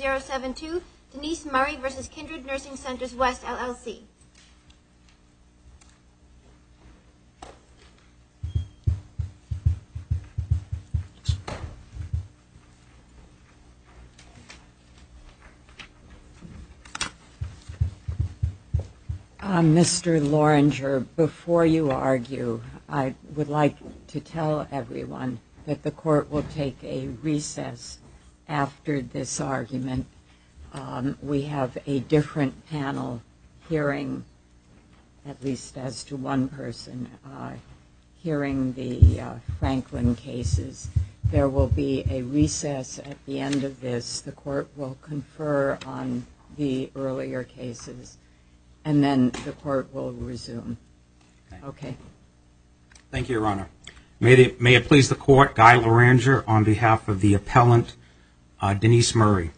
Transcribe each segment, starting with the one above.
20-072, Denise Murray versus Kindred Nursing Centers West, LLC. Mr. Loringer, before you argue, I would like to tell everyone that the court will take a recess after this argument. We have a different panel hearing, at least as to one person, hearing the Franklin cases. There will be a recess at the end of this. The court will confer on the earlier cases, and then the court will resume. Okay. Thank you, Your Honor. May it please the court, Guy Loringer on behalf of the appellant, Denise Murray.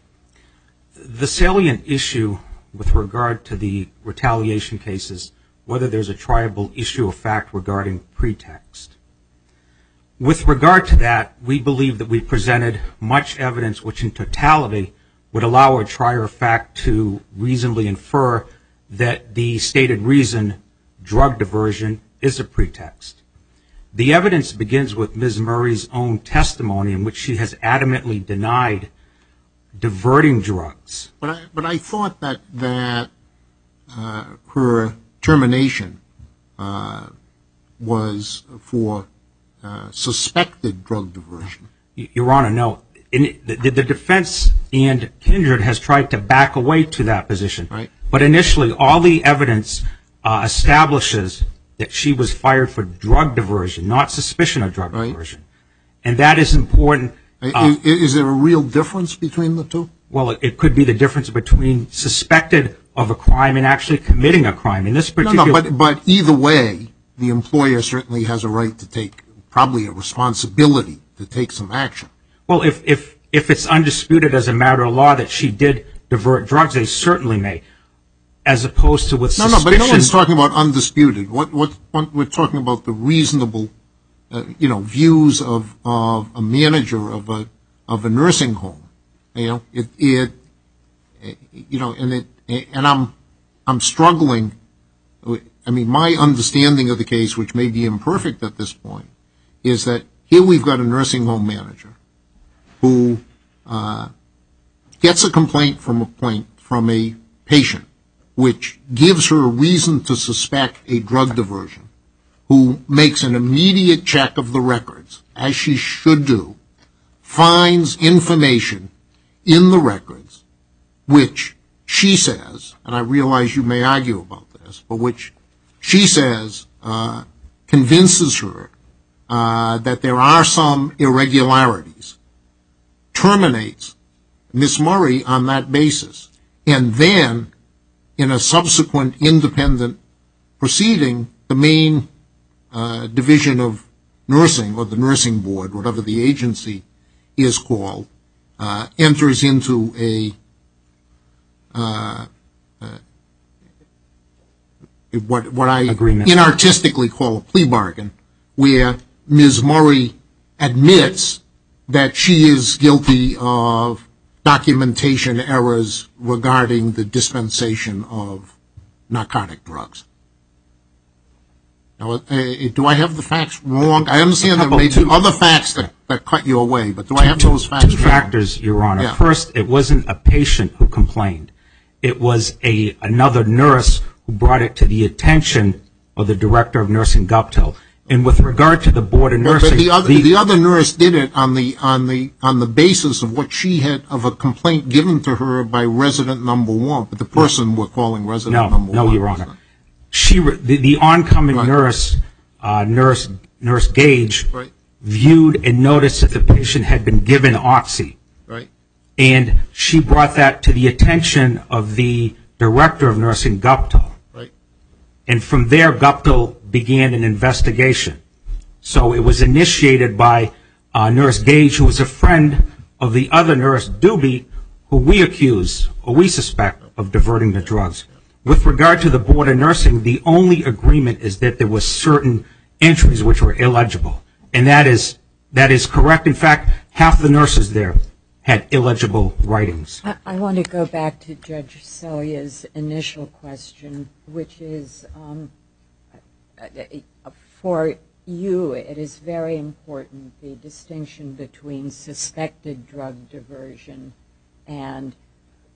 The salient issue with regard to the retaliation cases, whether there's a triable issue of fact regarding pretext. With regard to that, we believe that we presented much evidence which in totality would allow a trier of fact to reasonably infer that the stated reason, drug diversion, is a pretext. The evidence begins with Ms. Murray's own testimony in which she has adamantly denied diverting drugs. But I thought that her termination was for suspected drug diversion. Your Honor, no. The defense and Kindred has tried to back away to that position. Right. But initially, all the evidence establishes that she was fired for drug diversion, not suspicion of drug diversion. And that is important. Is there a real difference between the two? Well, it could be the difference between suspected of a crime and actually committing a crime. In this particular but either way, the employer certainly has a right to take, probably a responsibility to take some action. Well, if it's undisputed as a matter of law that she did divert drugs, they certainly may. As opposed to with suspicion. No, but no one's talking about undisputed. We're talking about the reasonable, views of a manager of a nursing home. And I'm struggling. I mean, my understanding of the case, which may be imperfect at this point, is that here we've got a nursing home manager who gets a complaint from a patient, which gives her a reason to suspect a drug diversion, who makes an immediate check of the records, as she should do, finds information in the records, which she says, and I realize you may argue about this, but which she says convinces her that there are some irregularities, terminates Ms. Murray on that basis, and then in a subsequent independent proceeding, the main division of nursing, or the nursing board, whatever the agency is called, enters into what I inartistically call a plea bargain, where Ms. Murray admits that she is guilty of documentation errors regarding the dispensation of narcotic drugs. Now, do I have the facts wrong? I understand there may be other facts that cut you away, but do I have those facts wrong? Two factors, Your Honor. Yeah. First, it wasn't a patient who complained. It was another nurse who brought it to the attention of the director of nursing, Guptill. And with regard to the board of nursing, but the other nurse did it on the basis of what she had, of a complaint given to her by resident number one, but the person we're calling resident number one. No, Your Honor. The oncoming nurse, Nurse Gage, viewed and noticed that the patient had been given oxy. Right. And she brought that to the attention of the director of nursing, Guptill. Right. And from there, Guptill began an investigation. So it was initiated by Nurse Gage, who was a friend of the other nurse, Doobie, who we accuse, or we suspect, of diverting the drugs. With regard to the board of nursing, the only agreement is that there were certain entries which were illegible. And that is correct. In fact, half the nurses there had illegible writings. I want to go back to Judge Selya's initial question, which is, for you, it is very important, the distinction between suspected drug diversion and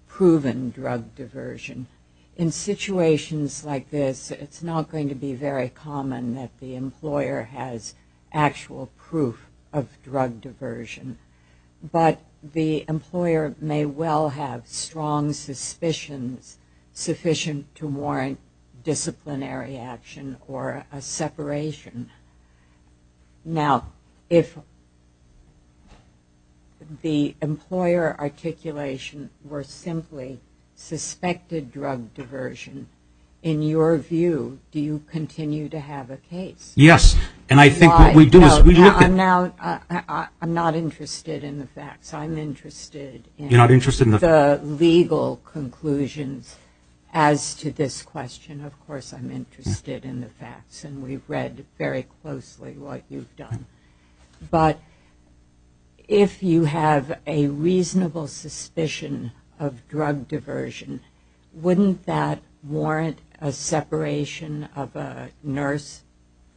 proven drug diversion. In situations like this, it's not going to be very common that the employer has actual proof of drug diversion, but the employer may well have strong suspicions sufficient to warrant disciplinary action or a separation. Now, if the employer articulation were simply suspected drug diversion, in your view, do you continue to have a case? Yes, and I think what we do is we look at... I'm not interested in the facts. I'm interested in You're not interested in the legal conclusions as to this question. Of course, I'm interested in the facts, and we've read very closely what you've done. But if you have a reasonable suspicion of drug diversion, wouldn't that warrant a separation of a nurse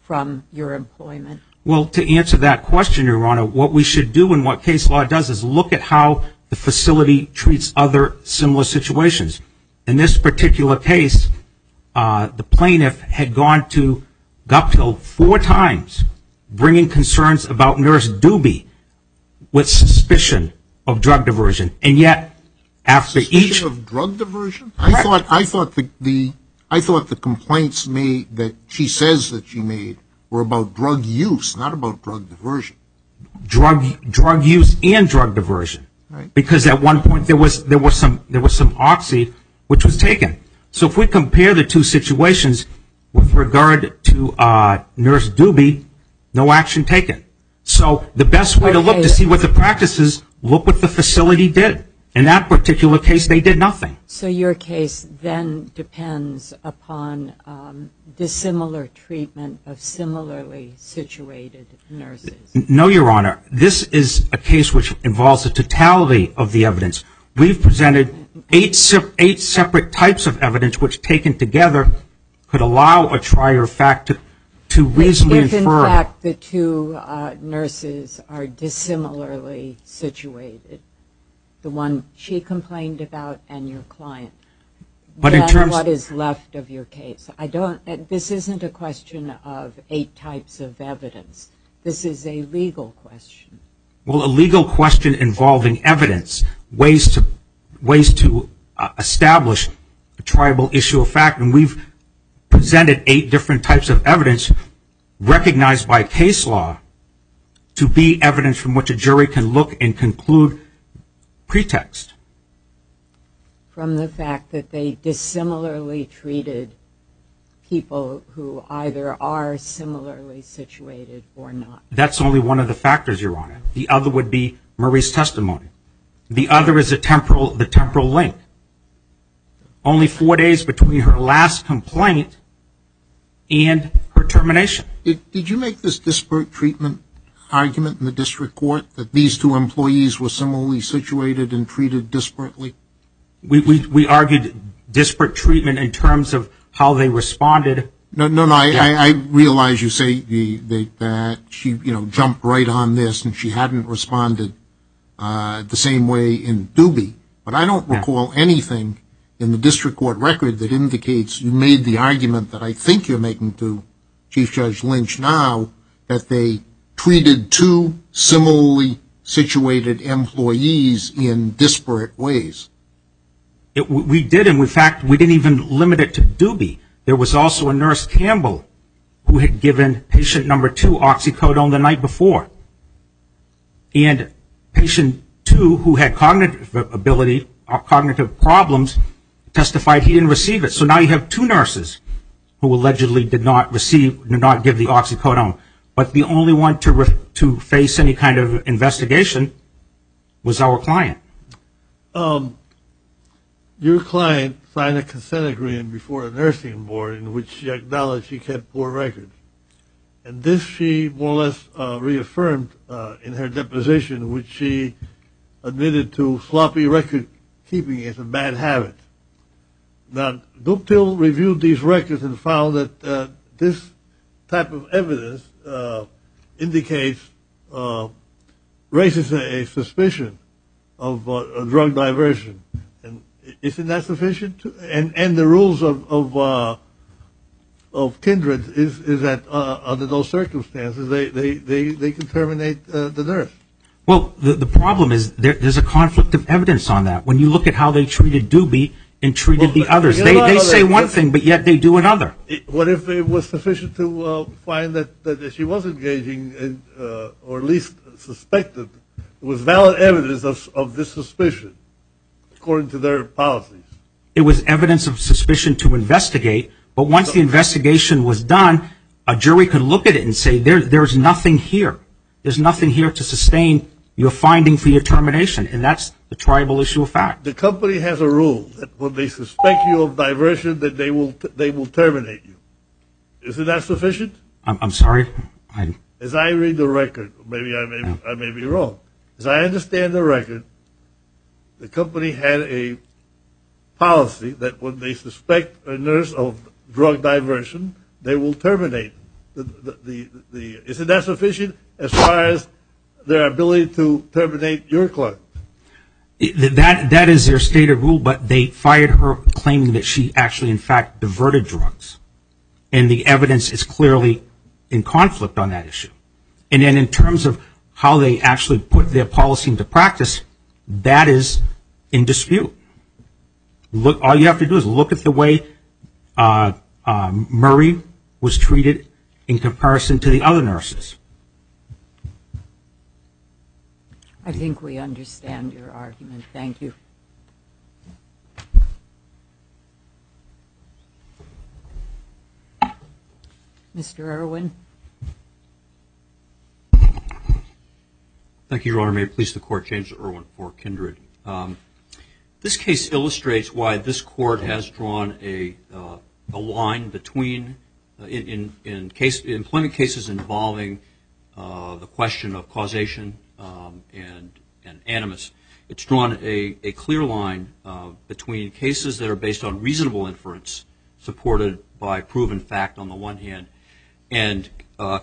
from your employment? Well, to answer that question, Your Honor, what we should do and what case law does is look at how the facility treats other similar situations. In this particular case, the plaintiff had gone to Guptill 4 times, bringing concerns about Nurse Doobie with suspicion of drug diversion, and yet after Suspicion of drug diversion? I thought the complaints made that she says that she made were about drug use, not about drug diversion. Drug use and drug diversion, right. Because at one point there was some oxy which was taken. So if we compare the two situations with regard to Nurse Doobie, no action taken. So the best way to look to see what the practice is, look what the facility did. In that particular case, they did nothing. So your case then depends upon dissimilar treatment of similarly situated nurses. No, Your Honor. This is a case which involves the totality of the evidence. We've presented 8 separate types of evidence which, taken together, could allow a trier of fact to reasonably infer. If, in fact, the two nurses are dissimilarly situated, the one she complained about and your client, but then in terms what is left of your case? This isn't a question of 8 types of evidence. This is a legal question. Well, a legal question involving evidence, ways to establish a triable issue of fact, and we've presented 8 different types of evidence recognized by case law to be evidence from which a jury can look and conclude pretext. From the fact that they dissimilarly treated people who either are similarly situated or not. That's only one of the factors, Your Honor. The other would be Murray's testimony. The other is the temporal link. Only 4 days between her last complaint and her termination. Did you make this disparate treatment argument in the district court, that these 2 employees were similarly situated and treated disparately? We argued disparate treatment in terms of how they responded. No. I realize you say that she jumped right on this and she hadn't responded the same way in Doobie, but I don't recall anything in the district court record that indicates you made the argument that I think you're making to Chief Judge Lynch now, that they treated 2 similarly situated employees in disparate ways. We did, and in fact, we didn't even limit it to Doobie. There was also a Nurse Campbell who had given patient number 2 oxycodone the night before. And patient 2, who had cognitive problems, testified he didn't receive it. So now you have 2 nurses who allegedly did not give the oxycodone. But the only one to face any kind of investigation was our client. Your client signed a consent agreement before the nursing board in which she acknowledged she kept poor records. And this she more or less reaffirmed in her deposition, which she admitted to sloppy record keeping as a bad habit. Now, Guptill reviewed these records and found that this type of evidence indicates, raises a suspicion of a drug diversion. And isn't that sufficient? And the rules of Kindred is that under those circumstances they can terminate the nurse. Well, the problem is there's a conflict of evidence on that. When you look at how they treated Doobie and treated the others, they say one thing, but yet they do another. What if it was sufficient to find that she was engaging in, or at least suspected, there was valid evidence of this suspicion, according to their policies? It was evidence of suspicion to investigate, but once the investigation was done, a jury could look at it and say, there's nothing here. There's nothing here to sustain your finding for your termination, and that's the tribal issue of fact. The company has a rule that when they suspect you of diversion, that they will terminate you. Isn't that sufficient? I'm sorry? As I read the record, maybe I may be wrong. As I understand the record, the company had a policy that when they suspect a nurse of drug diversion, they will terminate. Isn't that sufficient as far as their ability to terminate your client? That is their stated rule, but they fired her claiming that she actually, in fact, diverted drugs. And the evidence is clearly in conflict on that issue. And then in terms of how they actually put their policy into practice, that is in dispute. All you have to do is look at the way Murray was treated in comparison to the other nurses. I think we understand your argument. Thank you. Mr. Irwin. Thank you, Your Honor. May it please the Court, James Irwin for Kindred. This case illustrates why this Court has drawn a line between, in employment cases involving the question of causation and animus, it's drawn a clear line between cases that are based on reasonable inference, supported by proven fact on the one hand, and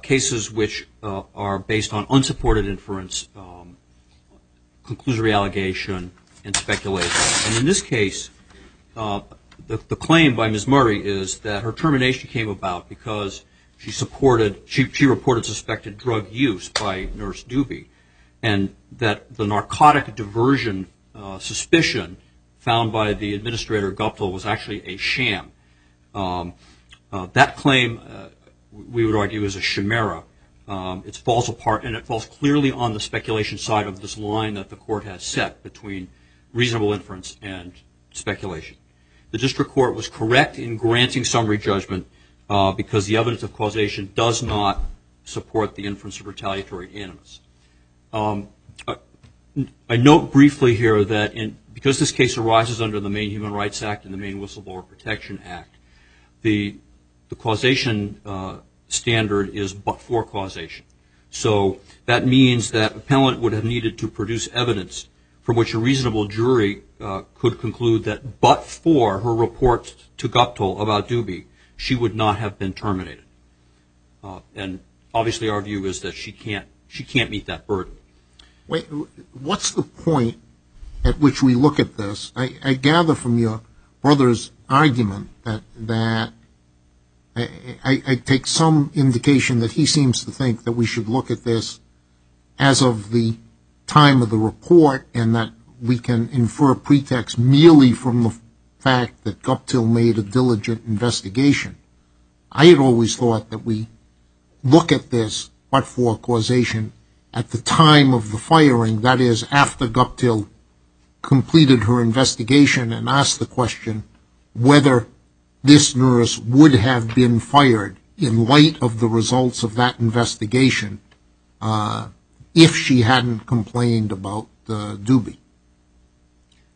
cases which are based on unsupported inference, conclusory allegation, and speculation. And in this case, the claim by Ms. Murray is that her termination came about because she reported suspected drug use by Nurse Doobie, and that the narcotic diversion suspicion found by the administrator Guptill was actually a sham. That claim, we would argue, is a chimera. It falls apart, and it falls clearly on the speculation side of this line that the Court has set between reasonable inference and speculation. The District Court was correct in granting summary judgment because the evidence of causation does not support the inference of retaliatory animus. I note briefly here that because this case arises under the Maine Human Rights Act and the Maine Whistleblower Protection Act, the causation standard is but-for causation. So that means that appellant would have needed to produce evidence from which a reasonable jury could conclude that but for her report to Guptill about Doobie, she would not have been terminated. And obviously our view is that she can't meet that burden. Wait, what's the point at which we look at this? I gather from your brother's argument that I take some indication that he seems to think that we should look at this as of the time of the report, and that we can infer pretext merely from the fact that Guptill made a diligent investigation. I had always thought that we look at this but for causation at the time of the firing, that is, after Guptill completed her investigation and asked the question whether this nurse would have been fired in light of the results of that investigation if she hadn't complained about Doobie.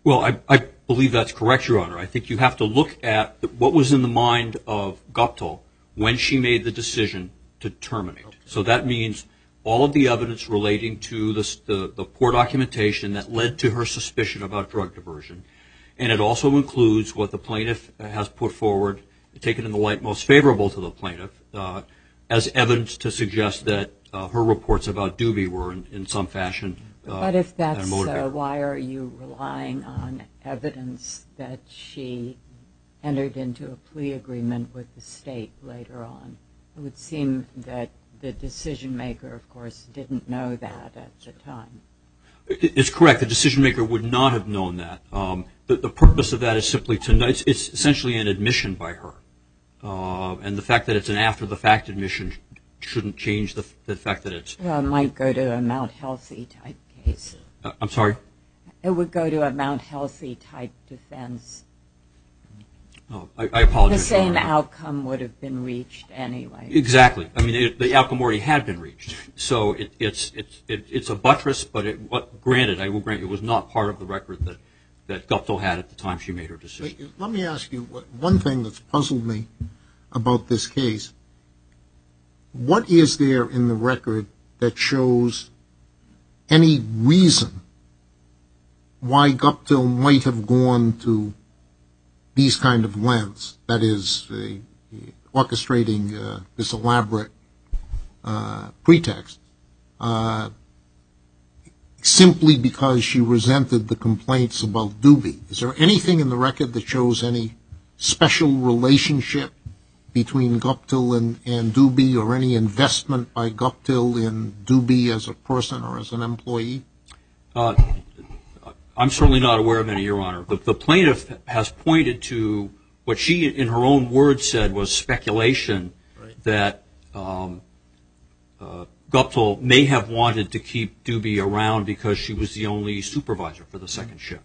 Well, I believe that's correct, Your Honor. I think you have to look at what was in the mind of Guptill when she made the decision to terminate. So that means all of the evidence relating to the poor documentation that led to her suspicion about drug diversion. And it also includes what the plaintiff has put forward, taken in the light most favorable to the plaintiff, as evidence to suggest that her reports about Doobie were in some fashion But if that's a motivator. so, why are you relying on evidence that she entered into a plea agreement with the state later on? It would seem that the decision maker, of course, didn't know that at the time. It's correct. The decision maker would not have known that. The purpose of that is simply to know. It's essentially an admission by her. And the fact that it's an after-the-fact admission shouldn't change the fact that it's... Well, it might go to a Mount Healthy type case. I'm sorry? It would go to a Mount Healthy type defense. Oh, I apologize. The same Your Honor. outcome would have been reached anyway. Exactly. I mean, the outcome already had been reached. So it's a buttress, but granted, I will grant you, it was not part of the record that Guptill had at the time she made her decision. Let me ask you one thing that's puzzled me about this case. What is there in the record that shows any reason why Guptill might have gone to these kind of lengths, that is, orchestrating this elaborate pretext, simply because she resented the complaints about Doobie? Is there anything in the record that shows any special relationship between Guptill and Doobie, or any investment by Guptill in Doobie as a person or as an employee? I'm certainly not aware of any, Your Honor. The plaintiff has pointed to what she, in her own words, said was speculation that Guptill may have wanted to keep Doobie around because she was the only supervisor for the second shift.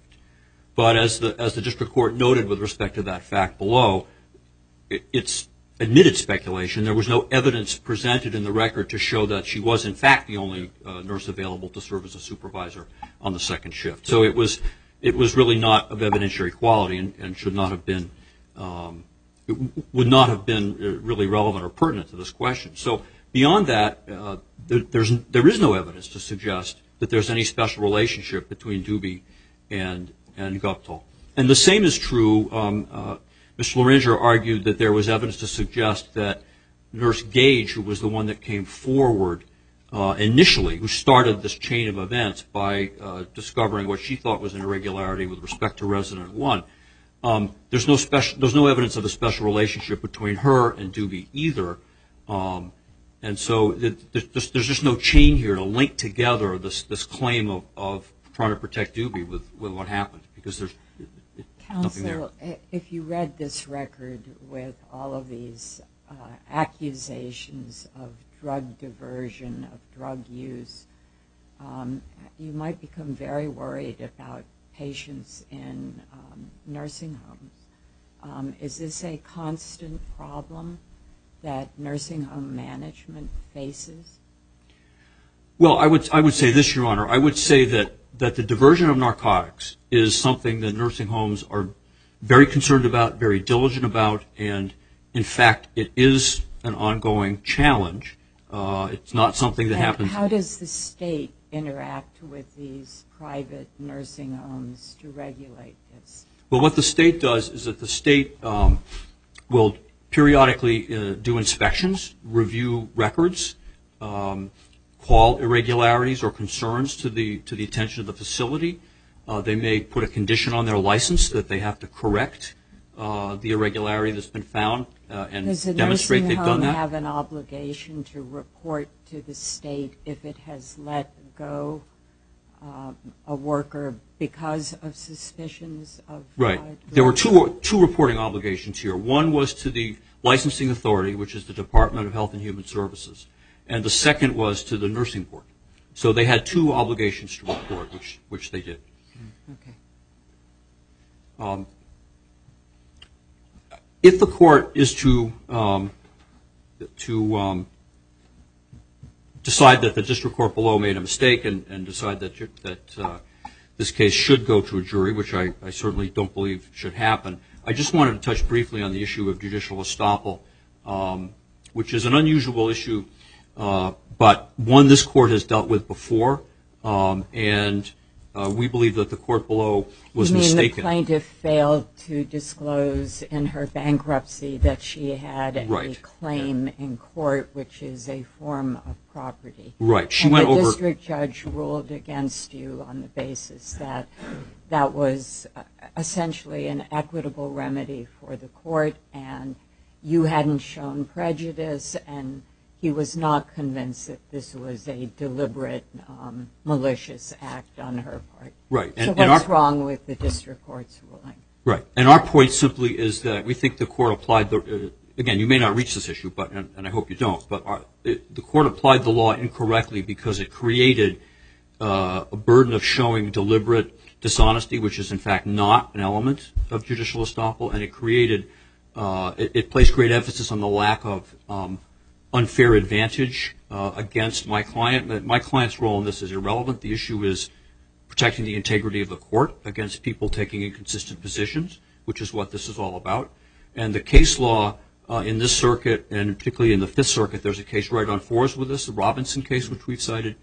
But as the district court noted with respect to that fact below, it's admitted speculation. There was no evidence presented in the record to show that she was, in fact, the only nurse available to serve as a supervisor on the second shift. So it was really not of evidentiary quality and should not have been, it would not have been really relevant or pertinent to this question. So beyond that, there is no evidence to suggest that there's any special relationship between Doobie and Guptill. And the same is true. Mr. Loranger argued that there was evidence to suggest that Nurse Gage, who was the one that came forward initially, who started this chain of events by discovering what she thought was an irregularity with respect to Resident 1, there's no evidence of a special relationship between her and Doobie either. And so there's just no chain here to link together this claim of trying to protect Doobie with what happened, because there's nothing there. Counsel, if you read this record with all of these accusations of drug diversion, of drug use, you might become very worried about patients in nursing homes. Is this a constant problem that nursing home management faces? Well, I would say this, Your Honor. I would say that the diversion of narcotics is something that nursing homes are very concerned about, very diligent about, and in fact, it is an ongoing challenge. It's not something that happens. How does the state interact with these private nursing homes to regulate this? Well, what the state does is that the state will periodically do inspections, review records, call irregularities or concerns to the attention of the facility. They may put a condition on their license that they have to correct the irregularity that's been found and demonstrate they've done that. Does the nursing home have an obligation to report to the state if it has let go a worker because of suspicions of Right. There were two reporting obligations here. One was to the licensing authority, which is the Department of Health and Human Services, and the second was to the nursing board. So they had two obligations to report, which they did. Okay. If the court is to decide that the district court below made a mistake and decide that this case should go to a jury, which I certainly don't believe should happen, I just wanted to touch briefly on the issue of judicial estoppel, which is an unusual issue but one this court has dealt with before, and we believe that the court below was mistaken. You mean the plaintiff failed to disclose in her bankruptcy that she had a claim in court, which is a form of property? Right. The district judge ruled against you on the basis that that was essentially an equitable remedy for the court, and you hadn't shown prejudice, and he was not convinced that this was a deliberate, malicious act on her part. Right. So what's wrong with the district court's ruling? Right. And our point simply is that we think the court applied the again, you may not reach this issue, but and I hope you don't, but the court applied the law incorrectly because it created a burden of showing deliberate dishonesty, which is in fact not an element of judicial estoppel, and it created it placed great emphasis on the lack of unfair advantage against my client. My client's role in this is irrelevant. The issue is protecting the integrity of the court against people taking inconsistent positions, which is what this is all about. And the case law in this circuit, and particularly in the Fifth Circuit, there's a case right on fours with this, the Robinson case, which we've cited,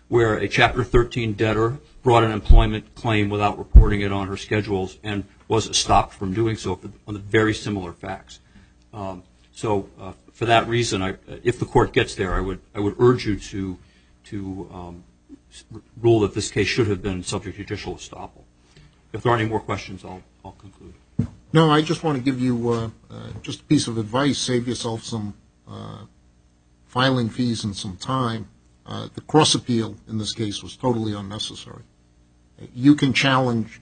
where a Chapter 13 debtor brought an employment claim without reporting it on her schedules and was stopped from doing so on the very similar facts. So for that reason, if the court gets there, I would urge you to rule that this case should have been subject to judicial estoppel. If there are any more questions, I'll conclude. No, I just want to give you just a piece of advice. Save yourself some filing fees and some time. The cross appeal in this case was totally unnecessary. You can challenge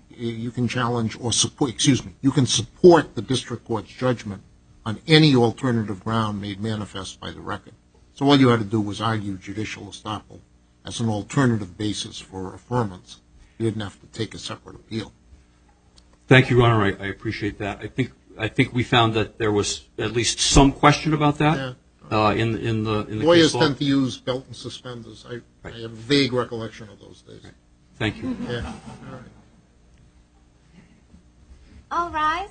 or support. Excuse me. You can support the district court's judgment on any alternative ground made manifest by the record. So all you had to do was argue judicial estoppel as an alternative basis for affirmance. You didn't have to take a separate appeal. Thank you, Your Honor. I appreciate that. I think we found that there was at least some question about that in the Lawyers case law. tend to use belt and suspenders. I have a vague recollection of those days. Thank you. Yeah. All right. All rise.